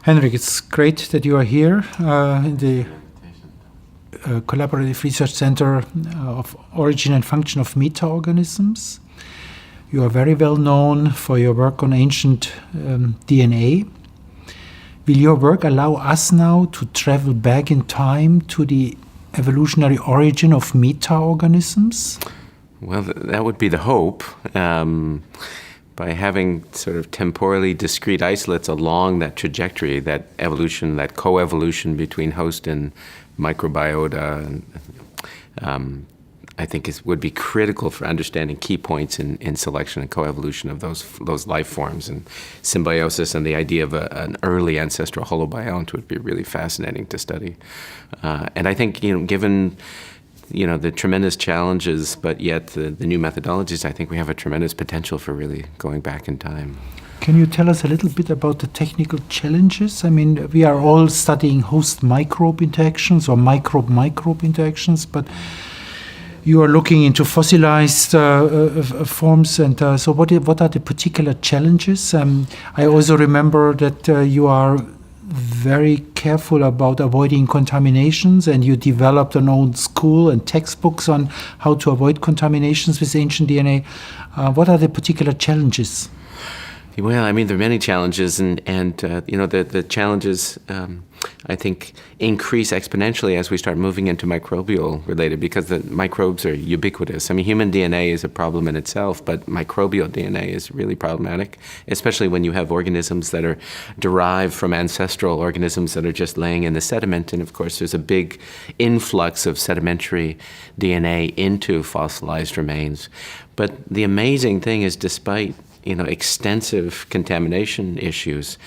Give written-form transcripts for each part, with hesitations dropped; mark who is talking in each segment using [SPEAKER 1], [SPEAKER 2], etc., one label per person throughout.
[SPEAKER 1] Hendrik, it's great that you are here in the Collaborative Research Center of Origin and Function of Metaorganisms. You are very well known for your work on ancient DNA. Will your work allow us now to travel back in time to the evolutionary origin of metaorganisms?
[SPEAKER 2] Well, that would be the hope. By having sort of temporally discrete isolates along that trajectory, that evolution, that coevolution between host and microbiota, I think would be critical for understanding key points in selection and coevolution of those life forms, and symbiosis and the idea of an early ancestral holobiont would be really fascinating to study. And I think, given the tremendous challenges, but yet the new methodologies, I think we have a tremendous potential for really going back in time.
[SPEAKER 1] Can you tell us a little bit about the technical challenges? I mean, we are all studying host-microbe interactions or microbe-microbe interactions, but you are looking into fossilized forms, and so what are the particular challenges? I also remember that you are very careful about avoiding contaminations, and you developed an own school and textbooks on how to avoid contaminations with ancient DNA. What are the particular challenges?
[SPEAKER 2] Well, I mean, there are many challenges, and the challenges, I think, increase exponentially as we start moving into microbial related, because the microbes are ubiquitous. I mean, human DNA is a problem in itself, but microbial DNA is really problematic, especially when you have organisms that are derived from ancestral organisms that are just laying in the sediment. And of course, there's a big influx of sedimentary DNA into fossilized remains. But the amazing thing is, despite extensive contamination issues,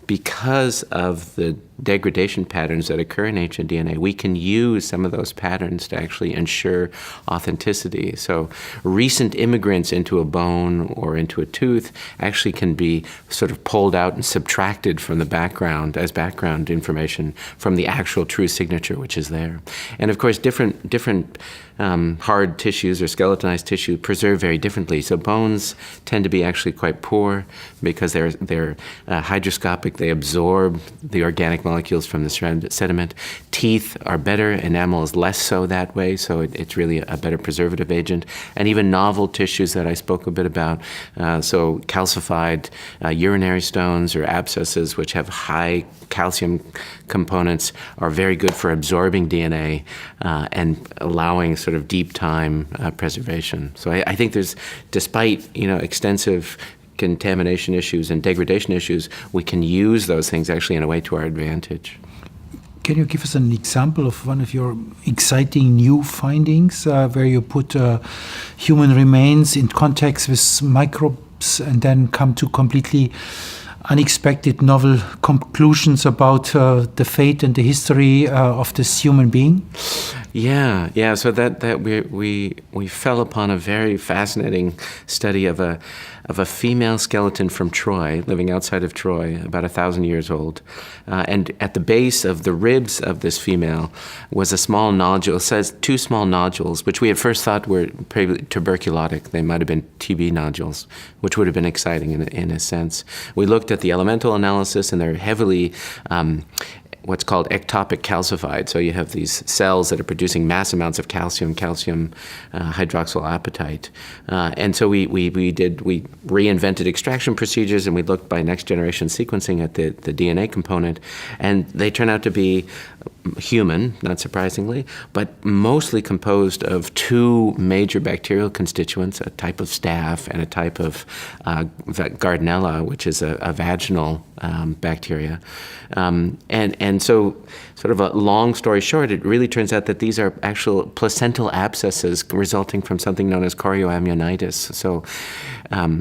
[SPEAKER 2] because of the degradation patterns that occur in ancient DNA, we can use some of those patterns to actually ensure authenticity. So recent immigrants into a bone or into a tooth actually can be sort of pulled out and subtracted from the background as background information from the actual true signature, which is there. And of course, different hard tissues or skeletonized tissue preserve very differently. So bones tend to be actually quite poor because they're hygroscopic. They absorb the organic molecules from the sediment. Teeth are better, enamel is less so that way, so it's really a better preservative agent. And even novel tissues that I spoke a bit about, so calcified urinary stones or abscesses, which have high calcium components, are very good for absorbing DNA and allowing sort of deep time preservation. So I think there's, despite extensive contamination issues and degradation issues, we can use those things actually in a way to our advantage.
[SPEAKER 1] Can you give us an example of one of your exciting new findings where you put human remains in contact with microbes and then come to completely unexpected novel conclusions about the fate and the history of this human being?
[SPEAKER 2] Yeah. So that we fell upon a very fascinating study of a female skeleton from Troy, living outside of Troy, about 1,000 years old. And at the base of the ribs of this female was a small nodule. It says 2 small nodules, which we at first thought were tuberculotic. They might have been TB nodules, which would have been exciting in a sense. We looked at the elemental analysis, and they're heavily what's called ectopic calcified. So you have these cells that are producing mass amounts of calcium hydroxylapatite. And so we reinvented extraction procedures, and we looked by next generation sequencing at the DNA component, and they turn out to be human, not surprisingly, but mostly composed of 2 major bacterial constituents, a type of staph and a type of Gardnerella, which is a vaginal bacteria. And so, sort of a long story short, it really turns out that these are actual placental abscesses resulting from something known as chorioamnionitis. So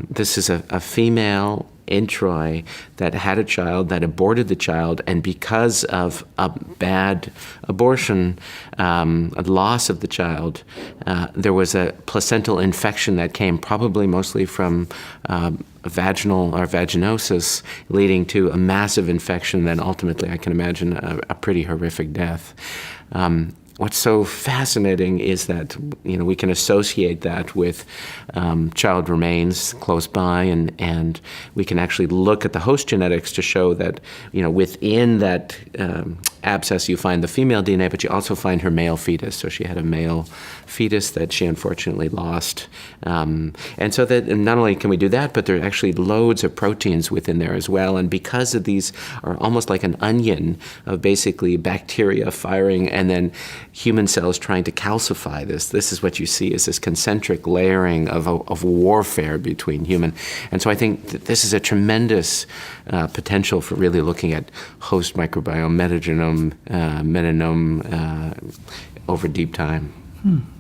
[SPEAKER 2] this is a female in Troy that had a child, that aborted the child, and because of a bad abortion, a loss of the child, there was a placental infection that came probably mostly from vaginal or vaginosis, leading to a massive infection, then ultimately, I can imagine, a pretty horrific death. what's so fascinating is that we can associate that with child remains close by, and we can actually look at the host genetics to show that within that abscess you find the female DNA, but you also find her male fetus. So she had a male fetus that she unfortunately lost, and so that not only can we do that, but there are actually loads of proteins within there as well. And because of these are almost like an onion of basically bacteria firing and then human cells trying to calcify this. This is what you see is this concentric layering of warfare between human. And so I think that this is a tremendous potential for really looking at host microbiome, metanome over deep time.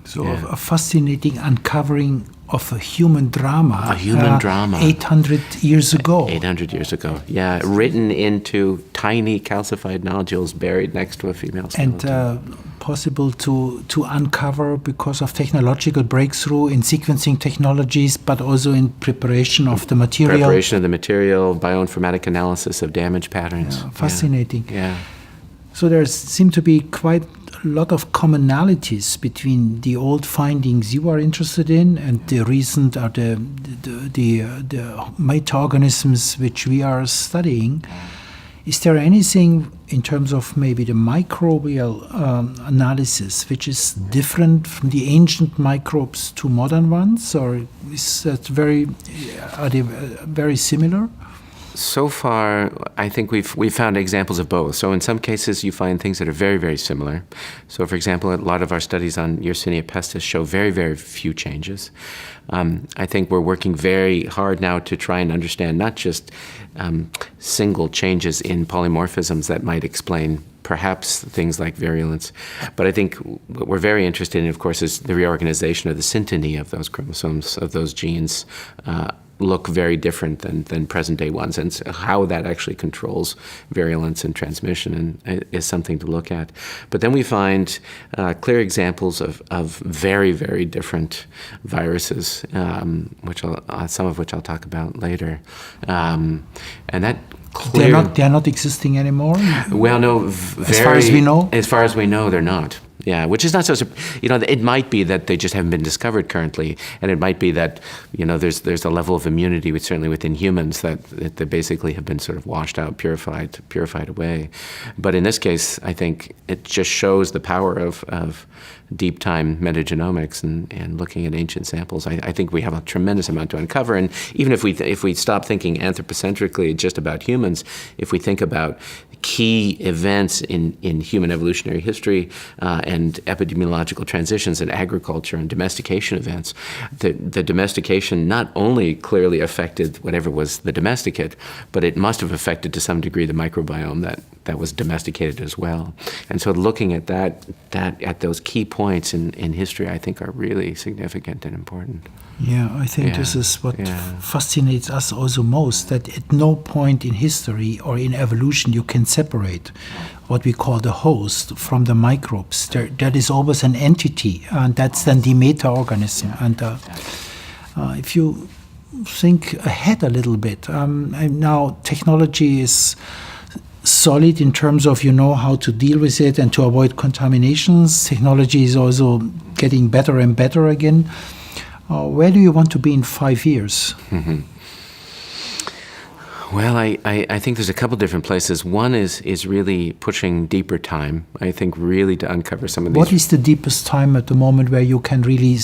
[SPEAKER 1] So a fascinating uncovering of a human drama.
[SPEAKER 2] A human drama.
[SPEAKER 1] 800 years ago.
[SPEAKER 2] 800 years ago, yeah. Written into tiny calcified nodules buried next to a female skeleton.
[SPEAKER 1] And possible to uncover because of technological breakthrough in sequencing technologies, but also in preparation of the material.
[SPEAKER 2] Preparation of the material, bioinformatic analysis of damage patterns.
[SPEAKER 1] Yeah, fascinating.
[SPEAKER 2] Yeah.
[SPEAKER 1] So there seem to be quite a lot of commonalities between the old findings you are interested in and the recent the metaorganisms which we are studying. Is there anything in terms of maybe the microbial analysis which is different from the ancient microbes to modern ones, or is that are they very similar?
[SPEAKER 2] So far, I think we've found examples of both. So in some cases, you find things that are very, very similar. So for example, a lot of our studies on Yersinia pestis show very, very few changes. I think we're working very hard now to try and understand not just single changes in polymorphisms that might explain perhaps things like virulence. But I think what we're very interested in, of course, is the reorganization of the synteny of those chromosomes, of those genes, look very different than present-day ones, and so how that actually controls virulence and transmission is something to look at. But then we find clear examples of very, very different viruses, some of which I'll talk about later, and that.
[SPEAKER 1] They're not existing anymore?
[SPEAKER 2] Well, no.
[SPEAKER 1] As far as we know?
[SPEAKER 2] As far as we know, they're not. Yeah, which is not so. It might be that they just haven't been discovered currently, and it might be that there's a level of immunity, certainly within humans, that they basically have been sort of washed out, purified away. But in this case, I think it just shows the power of deep time metagenomics and looking at ancient samples. I think we have a tremendous amount to uncover. And even if we stop thinking anthropocentrically just about humans, if we think about key events in human evolutionary history and epidemiological transitions in agriculture and domestication events, the domestication not only clearly affected whatever was the domesticate, but it must have affected to some degree the microbiome that was domesticated as well. And so looking at that at those key points in history, I think are really significant and important.
[SPEAKER 1] Yeah, I think this is what fascinates us also most, that at no point in history or in evolution you can separate what we call the host from the microbes. That is always an entity, and that's then the meta-organism. And if you think ahead a little bit, now technology is solid in terms of how to deal with it and to avoid contaminations. Technology is also getting better and better again. Where do you want to be in 5 years?
[SPEAKER 2] Mm-hmm. Well, I think there's a couple different places. One is really pushing deeper time, I think, really to uncover some of these.
[SPEAKER 1] What is the deepest time at the moment where you can really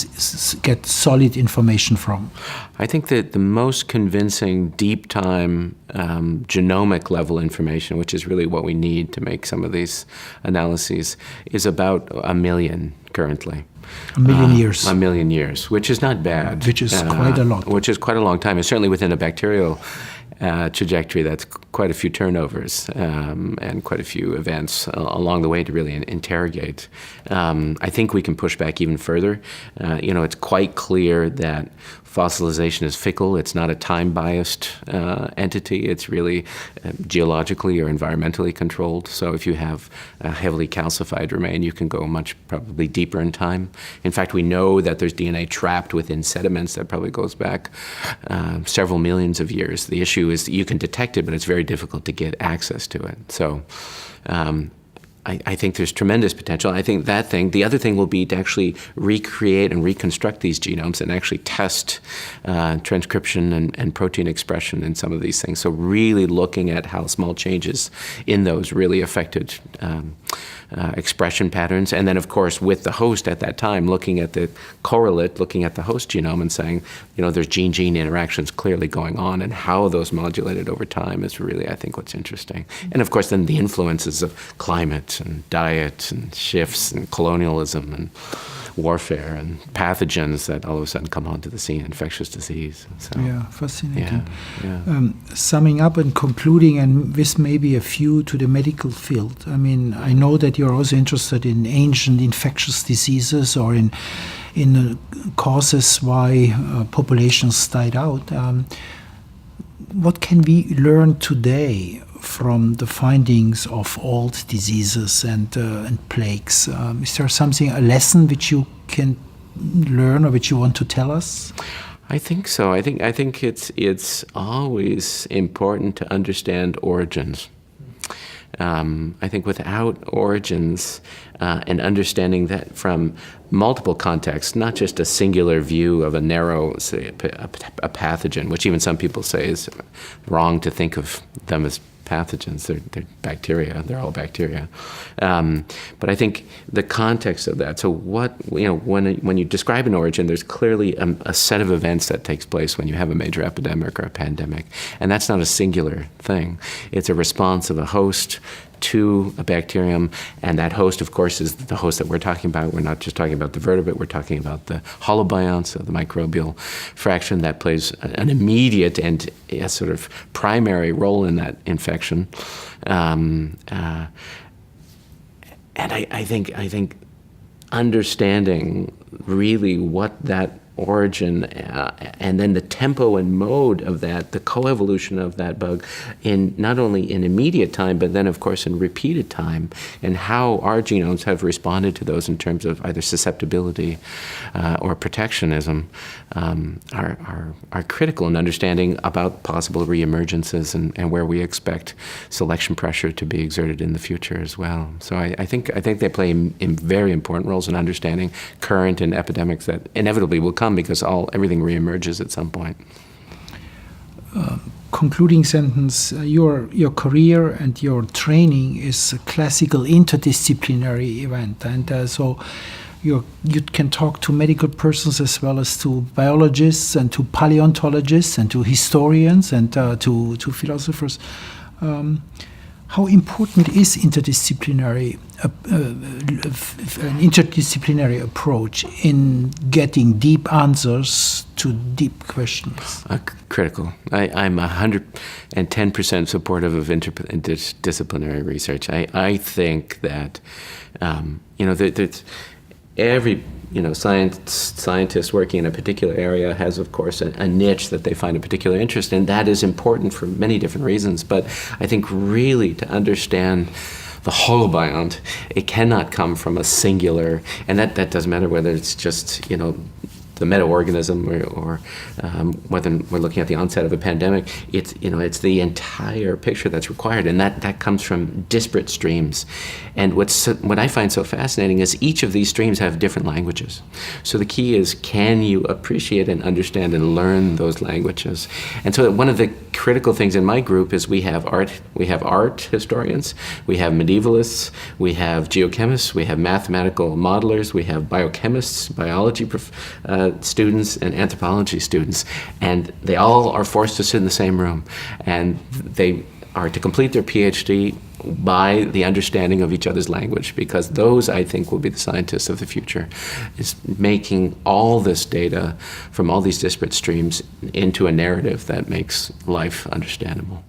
[SPEAKER 1] get solid information from?
[SPEAKER 2] I think that the most convincing deep time genomic level information, which is really what we need to make some of these analyses, is about 1 million currently.
[SPEAKER 1] 1 million years.
[SPEAKER 2] 1 million years, which is not bad.
[SPEAKER 1] Which is quite a lot.
[SPEAKER 2] Which is quite a long time. And certainly within a bacterial trajectory, that's quite a few turnovers and quite a few events along the way to really interrogate. I think we can push back even further. It's quite clear that fossilization is fickle. It's not a time-biased entity. It's really geologically or environmentally controlled. So if you have a heavily calcified remain, you can go much probably deeper in time. In fact, we know that there's DNA trapped within sediments that probably goes back several millions of years. The issue is that you can detect it, but it's very difficult to get access to it. So I think there's tremendous potential. I think the other thing will be to actually recreate and reconstruct these genomes and actually test transcription and protein expression in some of these things. So really looking at how small changes in those really affected expression patterns. And then, of course, with the host at that time, looking at the correlate, looking at the host genome and saying, there's gene-gene interactions clearly going on, and how those modulated over time is really, I think, what's interesting. And, of course, then the influences of climate and diet and shifts and colonialism and warfare and pathogens that all of a sudden come onto the scene, infectious disease. So,
[SPEAKER 1] yeah, fascinating.
[SPEAKER 2] Yeah.
[SPEAKER 1] Summing up and concluding, and this may be a few to the medical field. I mean, I know that you're also interested in ancient infectious diseases or in causes why populations died out. What can we learn today from the findings of old diseases and plagues? Is there a lesson which you can learn or which you want to tell us?
[SPEAKER 2] I think so. I think it's always important to understand origins. I think without origins and understanding that from multiple contexts, not just a singular view of a narrow, say, a pathogen, which even some people say is wrong to think of them as pathogens. They're bacteria. They're all bacteria. But I think the context of that. So when you describe an origin, there's clearly a set of events that takes place when you have a major epidemic or a pandemic, and that's not a singular thing. It's a response of a host to a bacterium, and that host, of course, is the host that we're talking about. We're not just talking about the vertebrate, we're talking about the holobionts, so the microbial fraction that plays an immediate and a sort of primary role in that infection. And I think understanding really what that origin and then the tempo and mode of that, the coevolution of that bug in not only in immediate time, but then of course in repeated time, and how our genomes have responded to those in terms of either susceptibility or protectionism are critical in understanding about possible reemergences and where we expect selection pressure to be exerted in the future as well. So I think they play in very important roles in understanding current and epidemics that inevitably will come because everything reemerges at some point.
[SPEAKER 1] Concluding sentence, your career and your training is a classical interdisciplinary event, and so you can talk to medical persons as well as to biologists and to paleontologists and to historians and to philosophers. How important is an interdisciplinary approach in getting deep answers to deep questions?
[SPEAKER 2] Critical. I'm 110% supportive of interdisciplinary research. I think that there's every scientist working in a particular area has, of course, a niche that they find a particular interest in. That is important for many different reasons. But I think really to understand the holobiont, it cannot come from a singular, and that doesn't matter whether it's just, the metaorganism or whether we're looking at the onset of a pandemic. It's the entire picture that's required, and that comes from disparate streams. And what I find so fascinating is each of these streams have different languages. So the key is, can you appreciate and understand and learn those languages? And so one of the critical things in my group is we have art historians, we have medievalists, we have geochemists, we have mathematical modelers, we have biochemists, biology students, and anthropology students, and they all are forced to sit in the same room, and they are to complete their PhD by the understanding of each other's language, because those, I think, will be the scientists of the future, is making all this data from all these disparate streams into a narrative that makes life understandable.